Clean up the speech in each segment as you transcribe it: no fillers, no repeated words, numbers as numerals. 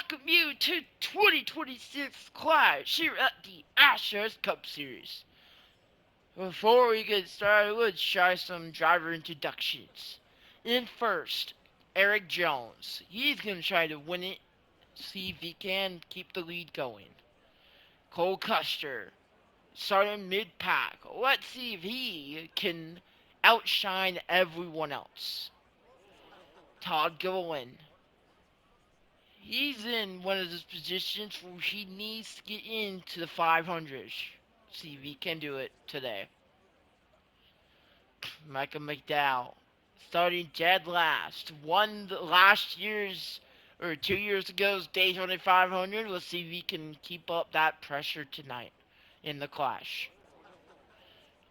welcome you to 2026 class here at the AshAshCupSeries. Before we get started, let's try some driver introductions. In first, Eric Jones. He's going to try to win it, see if he can keep the lead going. Cole Custer, starting mid-pack. Let's see if he can outshine everyone else. Todd Gilliland. He's in one of those positions where he needs to get into the 500s. See if he can do it today. Michael McDowell, starting dead last. Won the last year's, or 2 years ago's Daytona 500. Let's see if he can keep up that pressure tonight in the clash.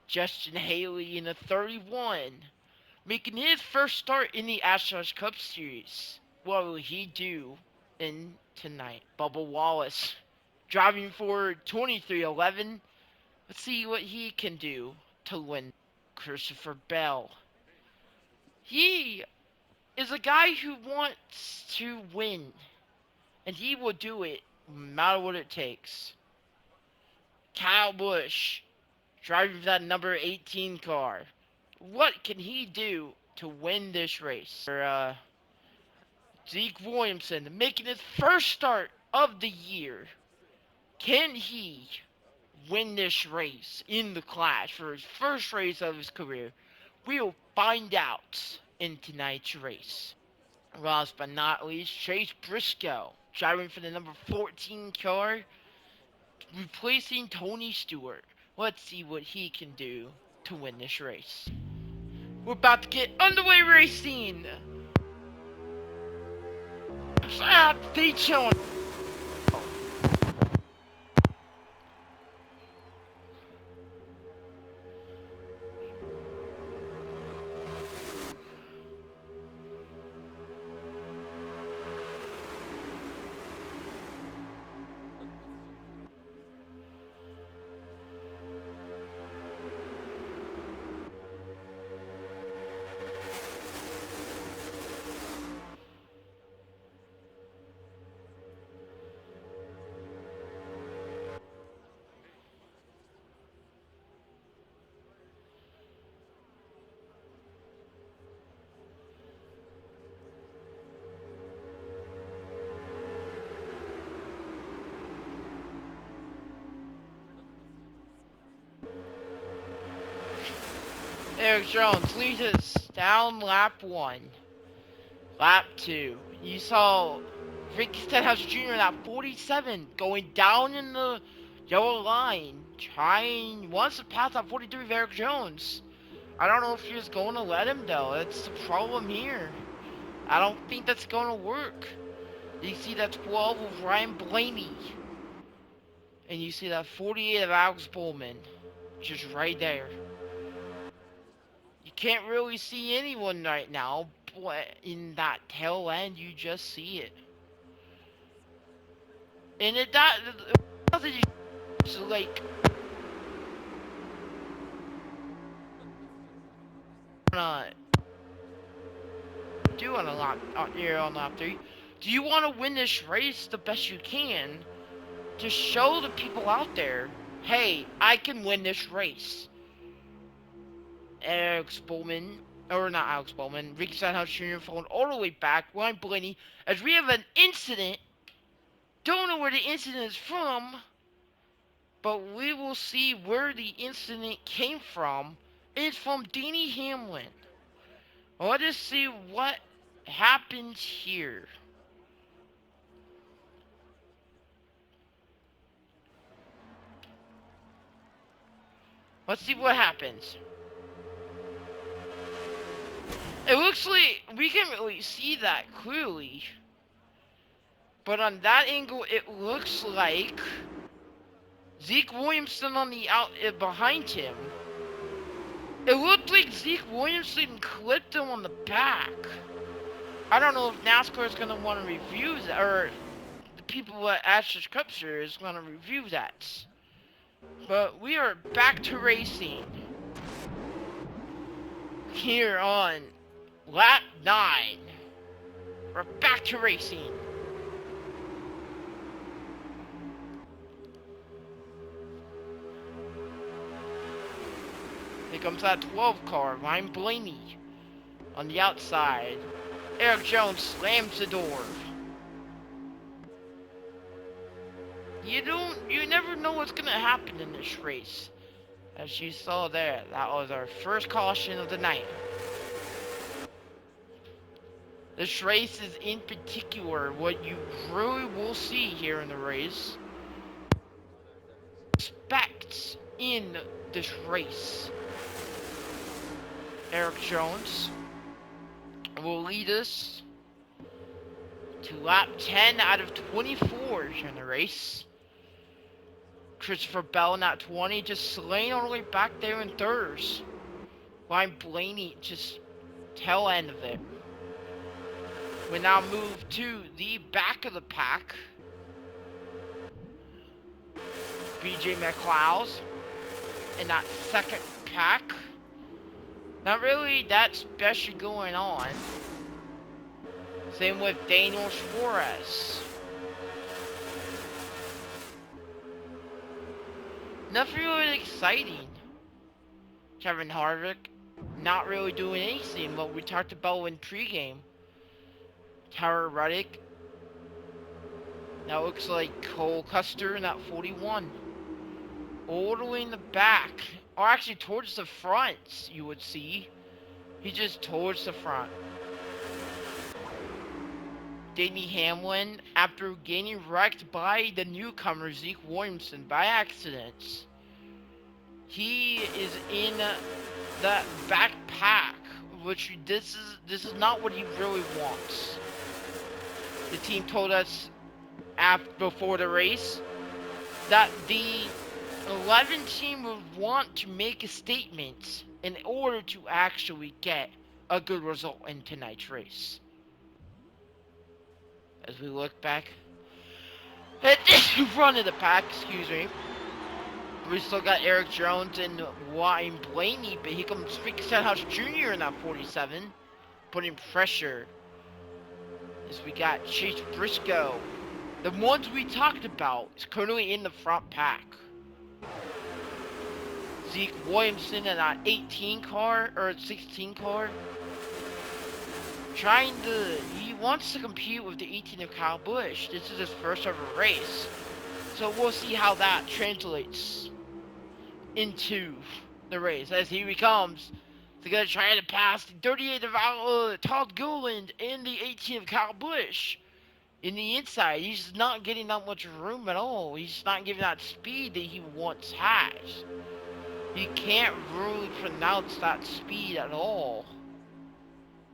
Justin Haley in a 31. Making his first start in the AshAshCupSeries. What will he do in tonight? Bubba Wallace driving for 2311. Let's see what he can do to win. Christopher Bell. He is a guy who wants to win, and he will do it no matter what it takes. Kyle Busch driving that number 18 car. What can he do to win this race? Zeke Williamson making his first start of the year. Can he win this race in the clash for his first race of his career? We'll find out in tonight's race. Last but not least, Chase Briscoe driving for the number 14 car, replacing Tony Stewart. Let's see what he can do to win this race. We're about to get underway racing at Daytona. Eric Jones leads us down lap 1. Lap 2. You saw Ricky Stenhouse Jr. at 47 going down in the yellow line, wants to pass that 43 of Eric Jones. I don't know if he was going to let him though. That's the problem here. I don't think that's going to work. You see that 12 of Ryan Blaney. And you see that 48 of Alex Bowman. Just right there. You can't really see anyone right now, but in that tail end, you just see it. And it doesn't just like doing a lot out here on lap 3. Do you want to win this race the best you can to show the people out there, hey, I can win this race? Alex Bowman, or not Alex Bowman, Ricky Stenhouse Jr. falling all the way back, Ryan Blaney, as we have an incident. Don't know where the incident is from, but we will see where the incident came from. It's from Denny Hamlin. Let us see what happens here. Let's see what happens. It looks like we can really see that clearly. But on that angle, it looks like Zeke Williamson on the out behind him. It looked like Zeke Williamson clipped him on the back. I don't know if NASCAR is going to want to review that, or the people at AshAshCupSeries is going to review that. But we are back to racing here on lap 9. We're back to racing. Here comes that 12 car, Ryan Blaney. On the outside, Eric Jones slams the door. You never know what's gonna happen in this race. As you saw there, that was our first caution of the night. This race is in particular what you really will see here in the race. Expect in this race. Eric Jones will lead us to lap 10 out of 24 in the race. Christopher Bell not 20, just slaying all the way back there in thirds. Ryan Blaney just tail end of it. We now move to the back of the pack. BJ McLeod in that second pack. Not really that special going on. Same with Daniel Suarez. Nothing really exciting. Kevin Harvick not really doing anything, what we talked about in pregame. Tyler Reddick. That looks like Cole Custer in that 41. All the way in the back, or actually towards the front, you would see. He's just towards the front. Denny Hamlin, after getting wrecked by the newcomer Zeke Williamson by accident, he is in that back pack, which this is not what he really wants. The team told us before the race that the 11 team would want to make a statement in order to actually get a good result in tonight's race. As we look back at the front of the pack, excuse me, we still got Eric Jones and Ryan Blaney, but here comes Speaker Stenhouse Jr. in that 47, putting pressure. As we got Chase Briscoe, the ones we talked about, is currently in the front pack. Zeke Williamson in that 18 car, or 16 car, he wants to compete with the 18 of Kyle Busch. This is his first ever race. So we'll see how that translates into the race. As here he comes. He's going to try to pass the 38 of Todd Gilliland and the 18 of Kyle Busch. In the inside, he's not getting that much room at all. He's not giving that speed that he once has. You can't really pronounce that speed at all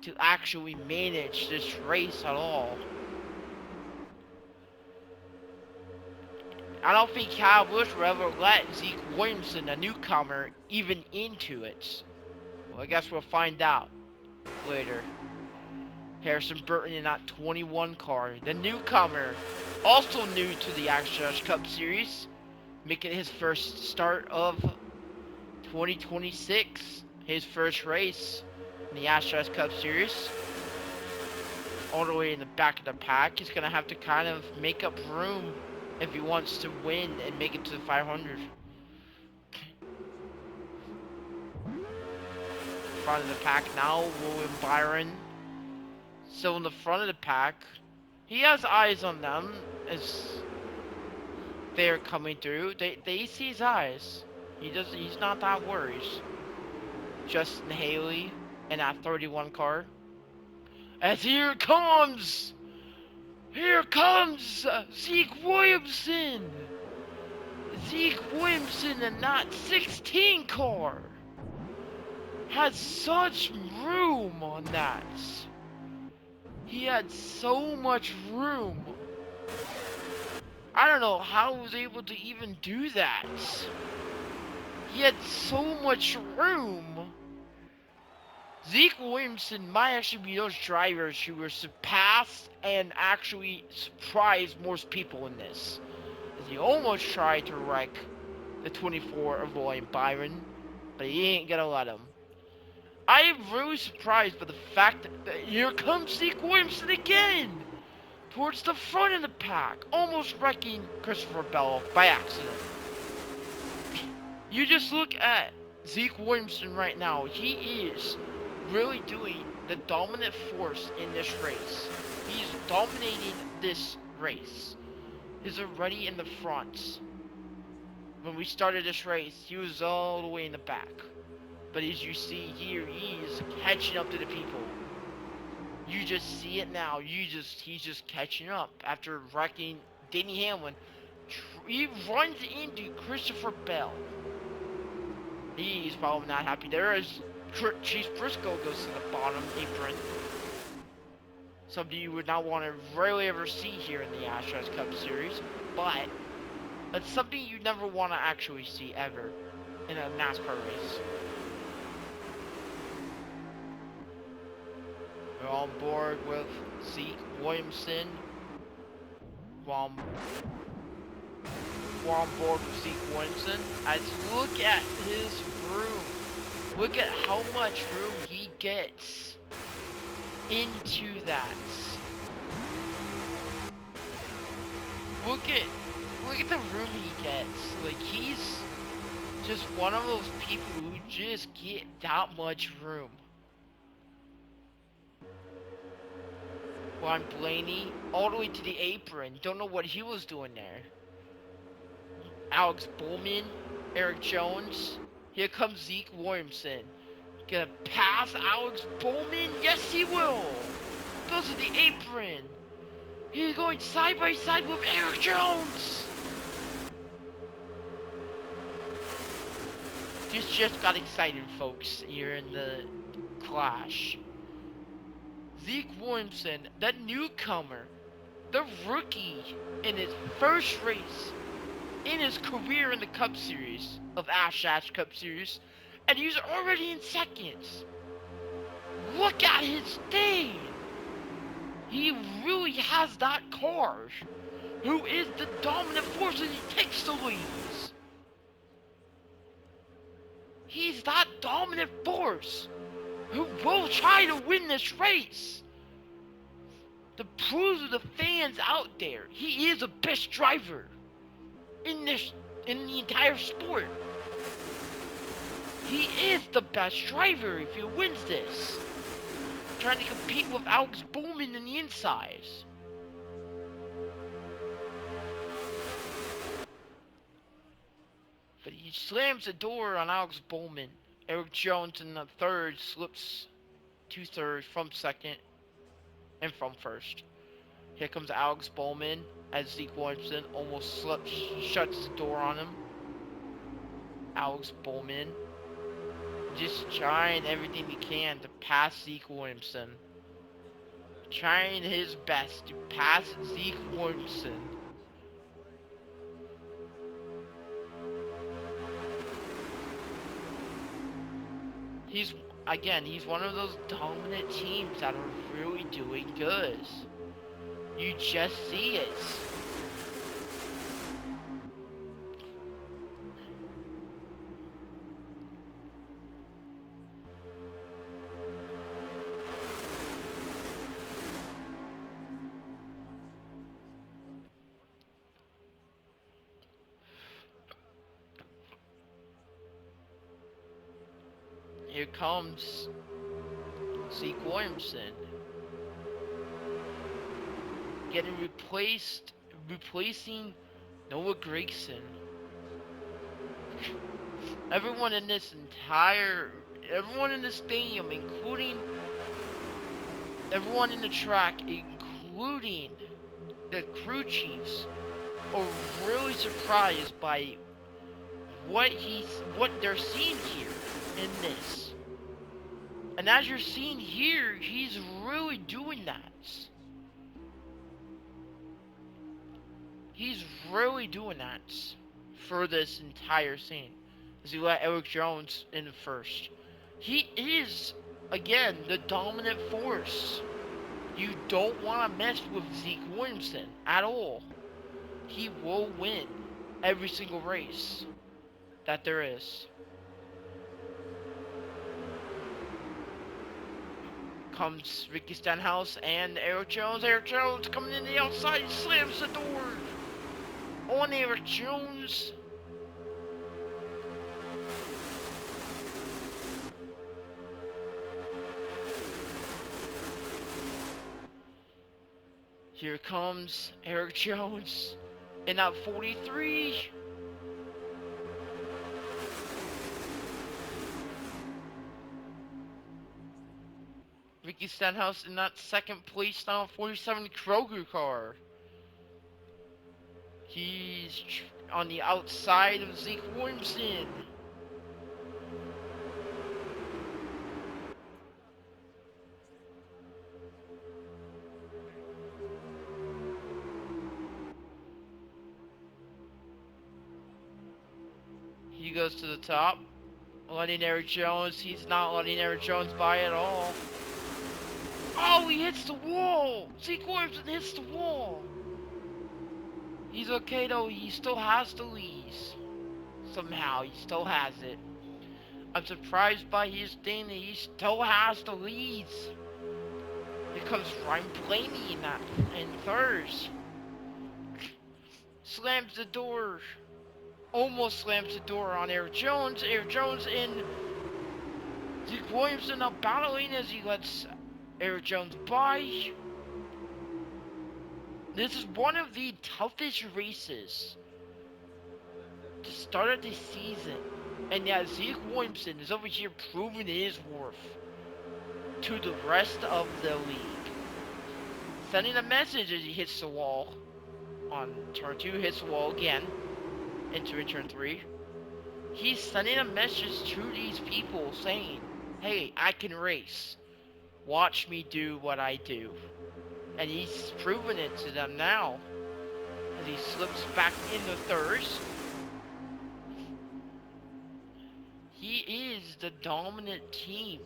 to actually manage this race at all. I don't think Kyle Busch will ever let Zeke Williamson, a newcomer, even into it. Well, I guess we'll find out later. Harrison Burton in that 21 car. The newcomer, also new to the AshAsh Cup Series, making his first start of 2026. His first race in the AshAsh Cup Series. All the way in the back of the pack. He's going to have to kind of make up room if he wants to win and make it to the 500. Front of the pack now, William Byron. Still in the front of the pack. He has eyes on them as they're coming through. They see his eyes. He's not that worried. Justin Haley in that 31 car. As here comes Zeke Williamson. Zeke Williamson in that 16 car. Had such room on that. He had so much room. I don't know how he was able to even do that. He had so much room. Zeke Williamson might actually be those drivers who were surpassed and actually surprised most people in this. As he almost tried to wreck the 24 of William Byron, but he ain't gonna let him. I am really surprised by the fact that here comes Zeke Williamson again! Towards the front of the pack, almost wrecking Christopher Bell by accident. You just look at Zeke Williamson right now, he is really doing the dominant force in this race. He's dominating this race. He's already in the front. When we started this race, he was all the way in the back. But as you see here, he's catching up to the people. You just see it now. He's just catching up after wrecking Denny Hamlin. He runs into Christopher Bell. He's probably not happy. There is Chase Briscoe goes to the bottom apron. Something you would not want to rarely ever see here in the AshAsh Cup Series, but it's something you never want to actually see ever in a NASCAR race. We're on board with Zeke Williamson. We're on board with Zeke Williamson. As look at his room. Look at how much room he gets into that. Look at the room he gets. Like, he's just one of those people who just get that much room. Ron Blaney, all the way to the apron. Don't know what he was doing there. Alex Bowman, Eric Jones. Here comes Zeke Williamson. Gonna pass Alex Bowman? Yes, he will. Goes to the apron. He's going side by side with Eric Jones. This just got excited, folks, here in the clash. Zeke Williamson, the newcomer, the rookie in his first race in his career in the Cup Series of AshAsh Cup Series, and he's already in second. Look at his thing. He really has that car. Who is the dominant force, and he takes the leads. He's that dominant force who will try to win this race. To prove to the fans out there, he is the best driver in the entire sport. He is the best driver if he wins this. Trying to compete with Alex Bowman in the insides. But he slams the door on Alex Bowman. Eric Jones in the third slips to third from second and from first. Here comes Alex Bowman as Zeke Williamson almost shuts the door on him. Alex Bowman just trying everything he can to pass Zeke Williamson. Trying his best to pass Zeke Williamson. He's one of those dominant teams that are really doing good. You just see it. Here comes Zeke Williamson getting replacing Noah Gragson. Everyone in the stadium, including everyone in the track, including the crew chiefs, are really surprised by what they're seeing here in this. And as you're seeing here, he's really doing that. He's really doing that for this entire scene. As he let Eric Jones in first. He is, again, the dominant force. You don't want to mess with Zeke Williamson at all. He will win every single race that there is. Comes Ricky Stenhouse and Eric Jones. Eric Jones coming in the outside, he slams the door on Eric Jones. Here comes Eric Jones in that 43. Ricky Stenhouse in that second place now, 47 Kroger car. He's on the outside of Zeke Williamson. He goes to the top, letting Eric Jones. He's not letting Eric Jones by at all. Oh, he hits the wall! Zeke Williamson hits the wall! He's okay though, he still has the lead. Somehow, he still has it. I'm surprised by his thing that he still has the leads. Here comes Ryan Blaney in third. Slams the door. Almost slams the door on Eric Jones. Eric Jones and Zeke Williamson are battling as he lets Eric Jones by. This is one of the toughest races to start of the season. And yeah, Zeke Williamson is over here proving his worth to the rest of the league. Sending a message as he hits the wall on turn 2, hits the wall again into turn 3. He's sending a message to these people saying, hey, I can race. Watch me do what I do. And he's proven it to them now as he slips back into third. He is the dominant team.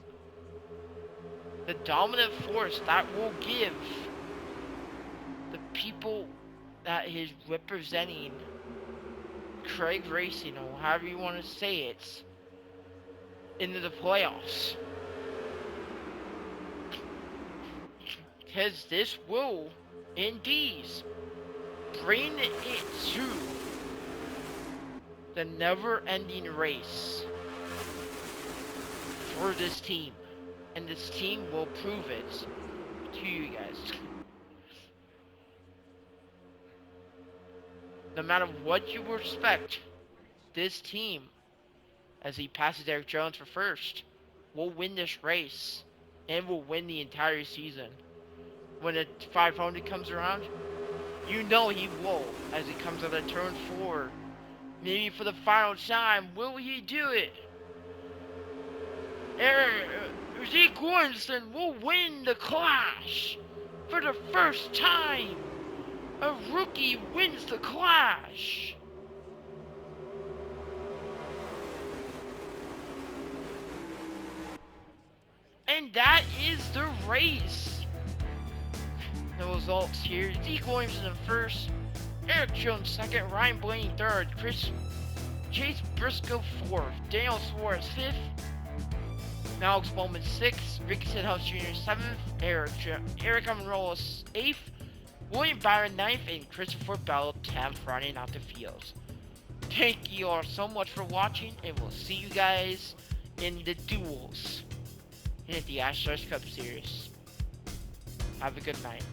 The dominant force that will give the people that is representing Craig Racing, or however you want to say it, into the playoffs. Because this will, indeed, bring it to the never-ending race for this team. And this team will prove it to you guys. No matter what you expect, this team, as he passes Eric Jones for first, will win this race and will win the entire season. When the 500 comes around, you know he will, as he comes out of turn 4. Maybe for the final time, will he do it? Zeke Williamson will win the Clash for the first time. A rookie wins the Clash. And that is the race. The results here: Zeke Williamson in first, Eric Jones second, Ryan Blaney third, Chase Briscoe fourth, Daniel Suarez fifth, Alex Bowman sixth, Ricky Stenhouse Jr. seventh, Eric Amarola eighth, William Byron ninth, and Christopher Bell 10th, running out the field. Thank you all so much for watching, and we'll see you guys in the duels in the AshAshCupSeries. Have a good night.